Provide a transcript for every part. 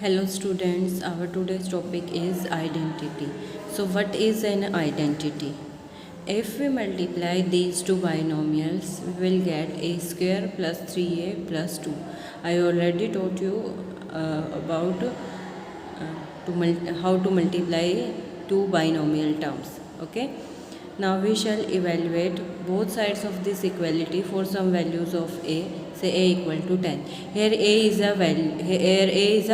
Hello students, our today's topic is identity. So what is an identity? If we multiply these two binomials, we will get a square plus 3a plus 2. I already taught you about how to multiply two binomial terms. Okay. Now we shall evaluate both sides of this equality for some values of a. Say a equal to 10. Here a is a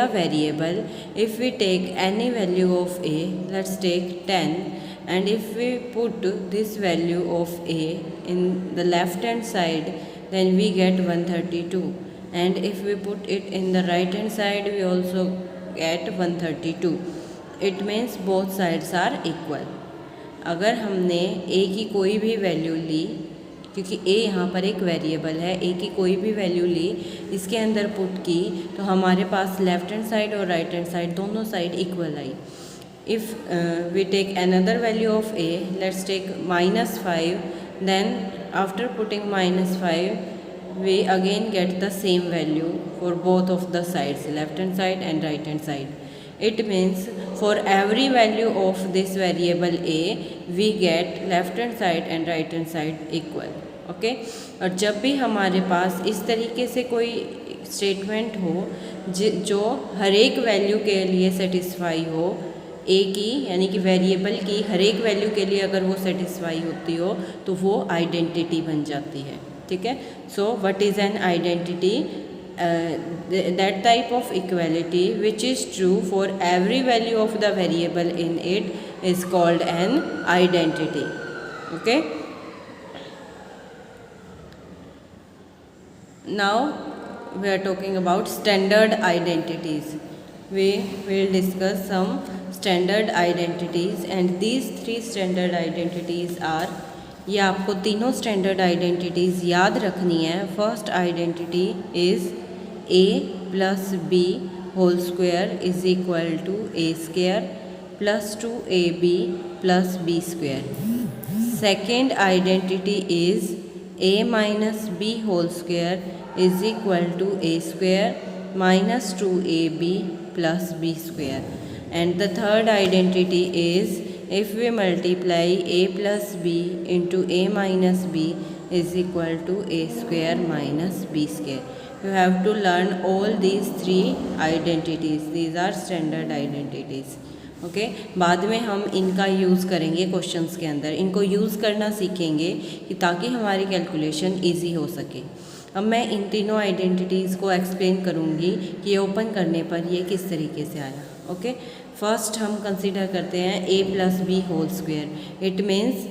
variable. If we take any value of a, let's take 10, and if we put this value of a in the left hand side, then we get 132, and if we put it in the right hand side, we also get 132. It means both sides are equal. अगर हमने a की कोई भी value ली, क्योंकि a यहाँ पर एक variable है, a की कोई भी वैल्यू ली, इसके अंदर पुट की, तो हमारे पास लेफ्ट हैंड साइड और राइट हैंड साइड दोनों साइड इक्वल आई. If we take another value of a, let's take -5, then after putting -5 we again get the same value for both of the sides, left hand side and right hand side. It means for every value of this variable a, we get left hand side and right hand side equal. Okay और जब भी हमारे पास इस तरीके से कोई statement हो जो हर एक वैल्यू के लिए सेटिस्फाई हो, ए की यानी कि वेरिएबल की हर एक वैल्यू के लिए अगर वो सेटिस्फाई होती हो, तो वो आइडेंटिटी बन जाती है. ठीक है. So what is an identity? That type of equality which is true for every value of the variable in it is called an identity. Okay. Now we are talking about standard identities. We will discuss some standard identities, and these three standard identities are, ये आपको तीनों standard identities याद रखनी है. First identity is a plus b whole square is equal to a square plus 2ab plus b square. Second identity is a minus b whole square is equal to a square minus 2ab plus b square. And the third identity is if we multiply a plus b into a minus b is equal to a square minus b square. You have to learn all these three identities. These are standard identities. Okay बाद में हम इनका use करेंगे questions के अंदर. इनको use करना सीखेंगे कि ताकि हमारी कैलकुलेशन इजी हो सके. अब मैं इन तीनों आइडेंटिटीज़ को एक्सप्लेन करूँगी कि ये ओपन करने पर ये किस तरीके से आया. ओके फर्स्ट हम कंसीडर करते हैं a plus b whole square. It means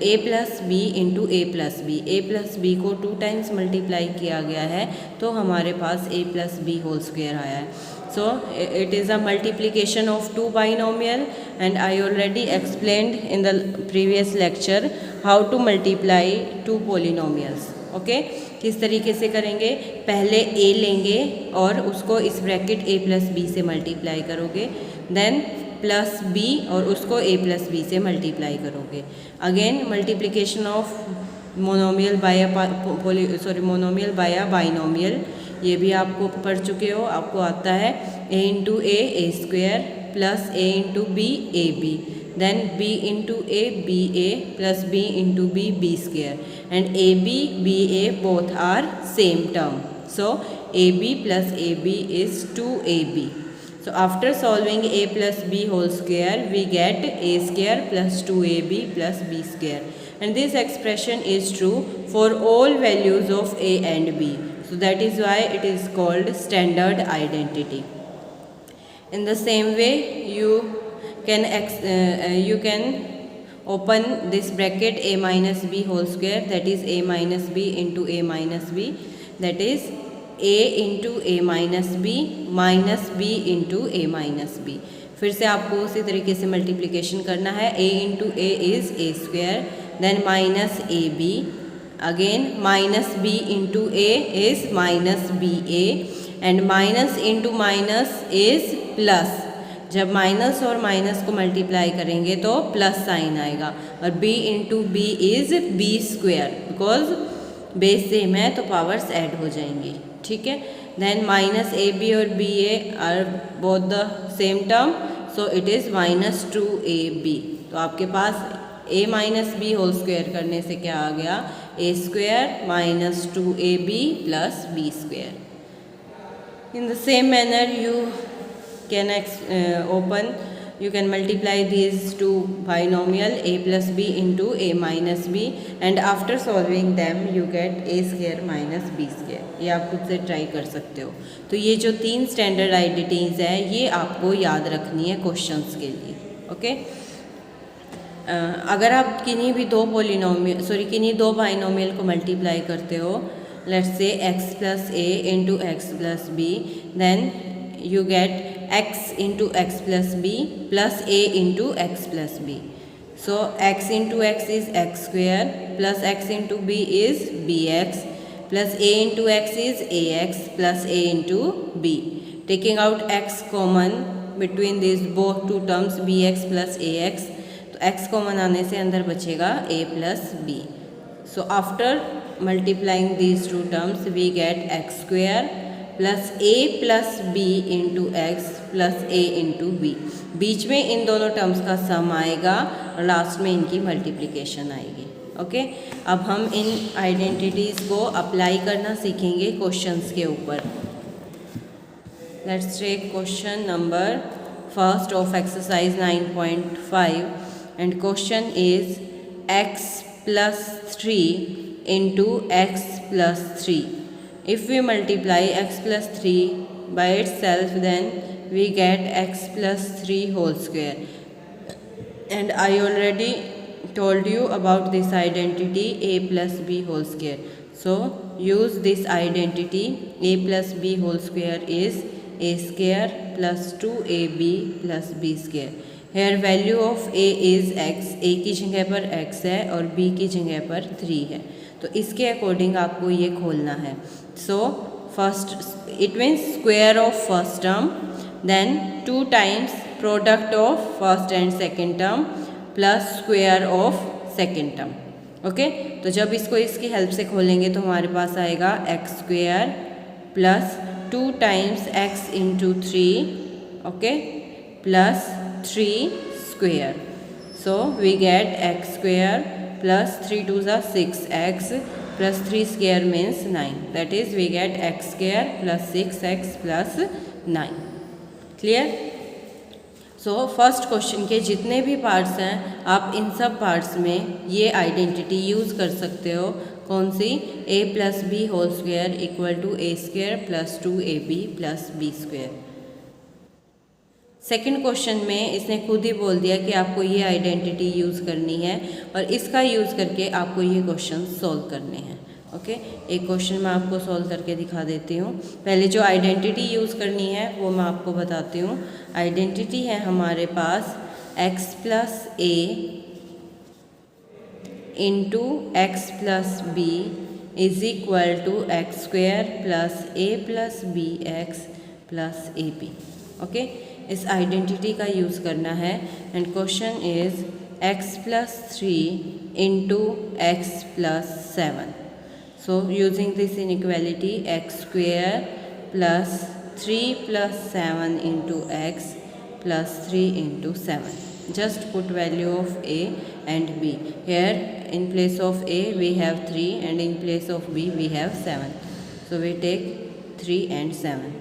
a plus B into a plus b. A plus b को 2 टाइम्स मल्टीप्लाई किया गया है, तो हमारे पास a plus b whole square आया है. So it is a multiplication of 2 binomial, and I already explained in the previous lecture how to multiply 2 polynomials. Okay किस तरीके से करेंगे? पहले a लेंगे और उसको इस ब्रैकेट a प्लस बी से मल्टीप्लाई करोगे, देन प्लस b और उसको a प्लस बी से मल्टीप्लाई करोगे. Again multiplication of monomial by monomial by binomial, ये भी आपको पढ़ चुके हो, आपको आता है. a into a square plus a into b a b, then b into a ba plus b into b square, and ab ba both are same term. So ab plus ab is 2ab. So after solving a plus b whole square, we get a square plus 2ab plus b square, and this expression is true for all values of a and b. So that is why it is called standard identity. In the same way, you can open this bracket a minus b whole square, that is a minus b into a minus b, that is a into a minus b into a minus b. फिर से आपको उसी तरीके से multiplication करना है. a into a is a square, then minus ab, again minus b into a is minus ba, and minus into minus is plus. जब minus और माइनस को मल्टीप्लाई करेंगे तो प्लस साइन आएगा, और b into b is b square, because base same है तो powers add हो जाएंगी. ठीक है. then minus AB और BA are both the same term, so it is minus 2AB. तो आपके पास a minus b whole square करने से क्या आ गया, a square minus 2AB plus b square. In the same manner you can you can multiply these two binomial a plus b into a minus b, and after solving them you get a square minus b square. ये आप खुद से try कर सकते हो. तो ये जो 3 स्टैंडर्ड आइडेंटिटीज़ है ये आपको याद रखनी है क्वेश्चंस के लिए. ओके अगर आप किन्हीं भी किन्हीं दो बाइनोमियल को मल्टीप्लाई करते हो, let's say x plus a into x plus b, then you get x into x plus b plus a into x plus b. So x into x is x square plus x into b is bx plus a into x is ax plus a into b. Taking out x common between these both two terms bx plus ax, तो x common आने से अंदर बचेगा a plus b. So after multiplying these two terms we get x square plus a plus B into x plus a into B. बीच में इन दोनों terms का सम आएगा और लास्ट में इनकी मल्टीप्लिकेशन आएगी. ओके अब हम इन आइडेंटिटीज़ को अप्लाई करना सीखेंगे क्वेश्चंस के ऊपर. Let's take question number first of exercise 9.5 and question is x plus 3 into x plus 3. If we multiply x plus 3 by itself, then we get x plus 3 whole square. And I already told you about this identity a plus b whole square. So use this identity. A plus b whole square is a square plus 2ab plus b square. Here value of a is x. a की जगह पर x है और b की जगह पर 3 है. तो इसके अकॉर्डिंग आपको ये खोलना है. So first it means square of first term, then 2 times product of first and second term plus square of second term. Okay तो जब इसको इसकी हेल्प से खोलेंगे तो हमारे पास आएगा x square plus 2 times x into 3 okay plus 3 square. So we get x square plus 3 2s are 6x plus 3 square means 9. That is we get x square plus 6x plus 9. Clear? So first question के जितने भी parts हैं आप इन सब parts में ये identity use कर सकते हो. कौन सी? a plus b whole square equal to a square plus 2ab plus b square. Second question में इसने खुद ही बोल दिया कि आपको ये आइडेंटिटी यूज़ करनी है और इसका यूज़ करके आपको ये क्वेश्चन सॉल्व करने हैं. ओके एक क्वेश्चन मैं आपको सॉल्व करके दिखा देती हूँ. पहले जो आइडेंटिटी यूज़ करनी है वो मैं आपको बताती हूँ. आइडेंटिटी है हमारे पास x plus a into x plus b is equal to x square plus a plus b x plus a b. Okay इस आइडेंटिटी का यूज़ करना है. And question is x plus 3 into x plus 7. So using this inequality x square plus 3 plus 7 into x plus 3 into 7. Just put value of a and b. Here in place of a we have 3 and in place of b we have 7. So we take 3 and 7.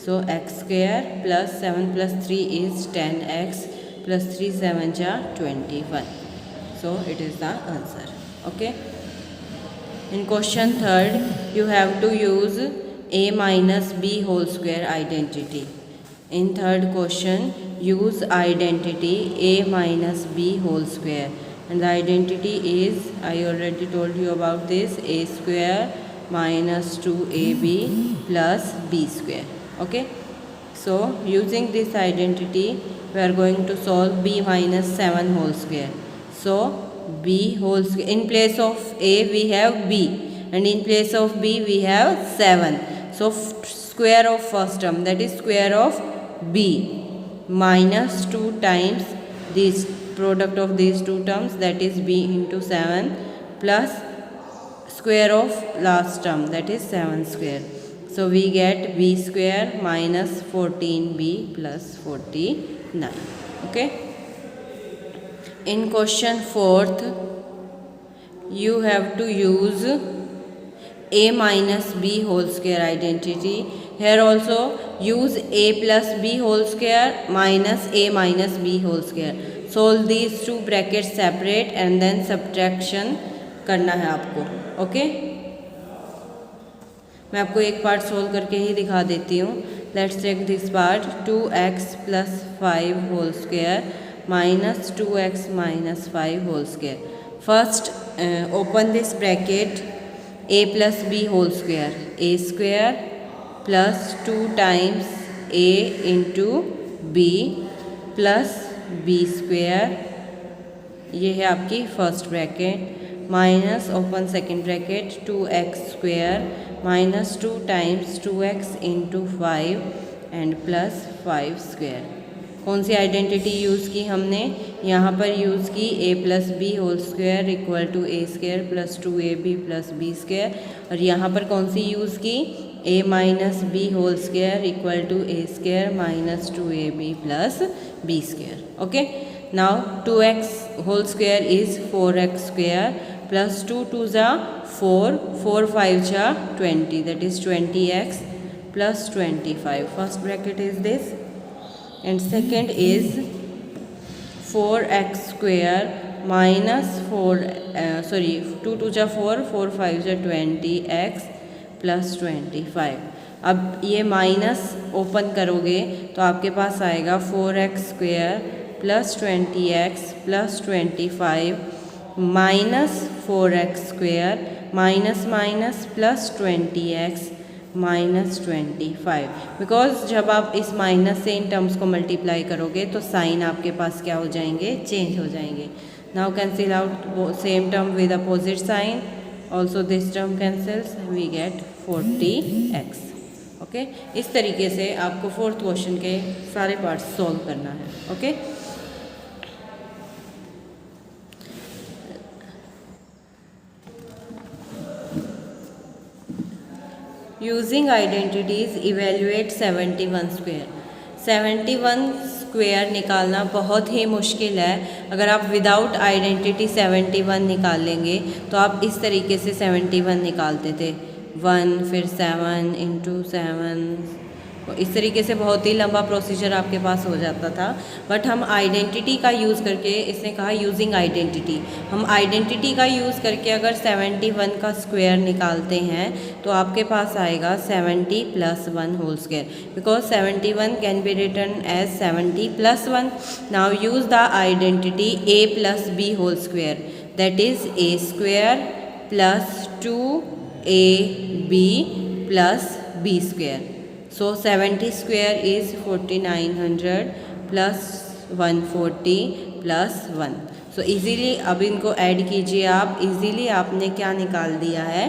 So x square plus 7 plus 3 is 10x plus 3 7 ja 21. So it is the answer. Okay. In question third you have to use a minus b whole square identity. In third question use identity a minus b whole square and the identity is, I already told you about this, a square minus 2ab plus b square. Okay, so using this identity we are going to solve b minus 7 whole square. So b whole square, in place of a we have b and in place of b we have 7. So square of first term, that is square of b minus 2 times this product of these two terms, that is b into 7 plus square of last term, that is 7 square. So we get b square minus 14b plus 49. Okay. In question 4th, you have to use a minus b whole square identity. Here also use a plus b whole square minus a minus b whole square. Solve these two brackets separate and then subtraction करना है आपको. Okay, मैं आपको एक part solve करके ही दिखा देती हूँ. Let's take this part. 2x plus 5 whole square minus 2x minus 5 whole square. First open this bracket. a plus b whole square, a square plus 2 times a into b plus b square. ये है आपकी first bracket. Minus open second bracket 2x square minus 2 times 2x into 5 and plus 5 square. कौन सी identity use की हमने? यहाँ पर use की a plus b whole square equal to a square plus 2ab plus b square. और यहाँ पर कौन सी यूज़ की? a minus b whole square equal to a square minus 2ab plus b square. Okay, now 2x whole square is 4x square plus 2 2s are 4, 4 5s are 20, that is 20x plus 25. First bracket is this and second is 4x square minus 2 2s are 4, 4 5s are 20x plus 25. अब ये minus open करोगे तो आपके पास आएगा 4x square plus 20x plus 25 minus 4x square minus minus plus 20x minus 25. Because जब आप इस माइनस से इन टर्म्स को मल्टीप्लाई करोगे तो साइन आपके पास क्या हो जाएंगे? चेंज हो जाएंगे. Now cancel out same term with opposite sign. Also this term cancels, we get 40x. ओके, इस तरीके से आपको फोर्थ क्वेश्चन के सारे पार्ट्स सॉल्व करना है. Okay, using identities evaluate 71 square. 71 square निकालना बहुत ही मुश्किल है. अगर आप विदाउट आइडेंटिटी 71 निकाल लेंगे तो आप इस तरीके से 71 निकालते थे. 1 फिर 7 इंटू 7, इस तरीके से बहुत ही लंबा प्रोसीजर आपके पास हो जाता था. बट हम आइडेंटिटी का यूज़ करके, इसने कहा यूजिंग आइडेंटिटी, हम आइडेंटिटी का यूज़ करके अगर 71 का स्क्वायर निकालते हैं तो आपके पास आएगा 70 plus 1 whole square. Because 71 can be written as 70 plus 1. Now use the identity a plus b whole square, that is a square plus 2ab plus b square. So 70 square is 4900 plus 140 plus 1. So easily अब इनको add कीजिए आप. easily आपने क्या निकाल दिया है?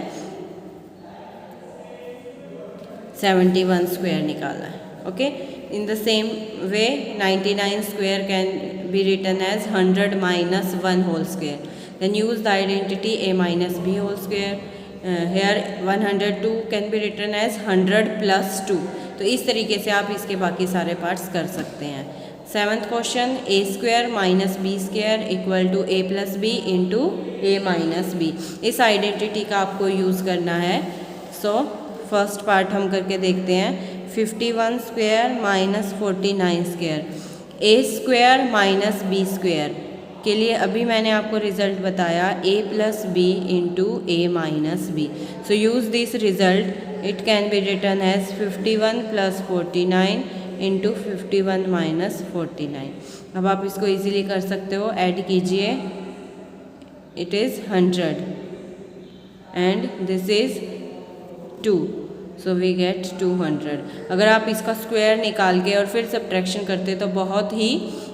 71 square निकाला है. Okay, in the same way 99 square can be written as 100 minus 1 whole square. Then use the identity a minus b whole square. Here 102 can be written as 100 plus 2. तो इस तरीके से आप इसके बाकी सारे पार्ट्स कर सकते हैं. Seventh question, a square minus b square equal to a plus B into a minus b. इस आइडेंटिटी का आपको यूज़ करना है. सो फर्स्ट पार्ट हम करके देखते हैं. 51 square minus 49 square. a square minus b square के लिए अभी मैंने आपको रिजल्ट बताया a plus B into a minus b. So use this result. It can be written as 51 plus 49 into 51 minus 49. अब आप इसको इजीली कर सकते हो. ऐड कीजिए. It is 100 and this is 2. So we get 200. अगर आप इसका स्क्वायर निकाल के और फिर सब्ट्रैक्शन करते तो बहुत ही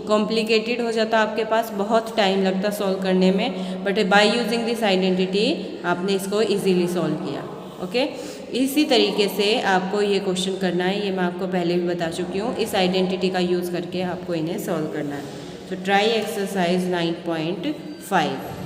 कॉम्प्लिकेटेड हो जाता, आपके पास बहुत टाइम लगता सॉल्व करने में. But by using this identity आपने इसको इजीली सॉल्व किया. ओके, इसी तरीके से आपको ये क्वेश्चन करना है. ये मैं आपको पहले भी बता चुकी हूँ. इस आइडेंटिटी का यूज़ करके आपको इन्हें सॉल्व करना है. तो ट्राई एक्सरसाइज 9.5.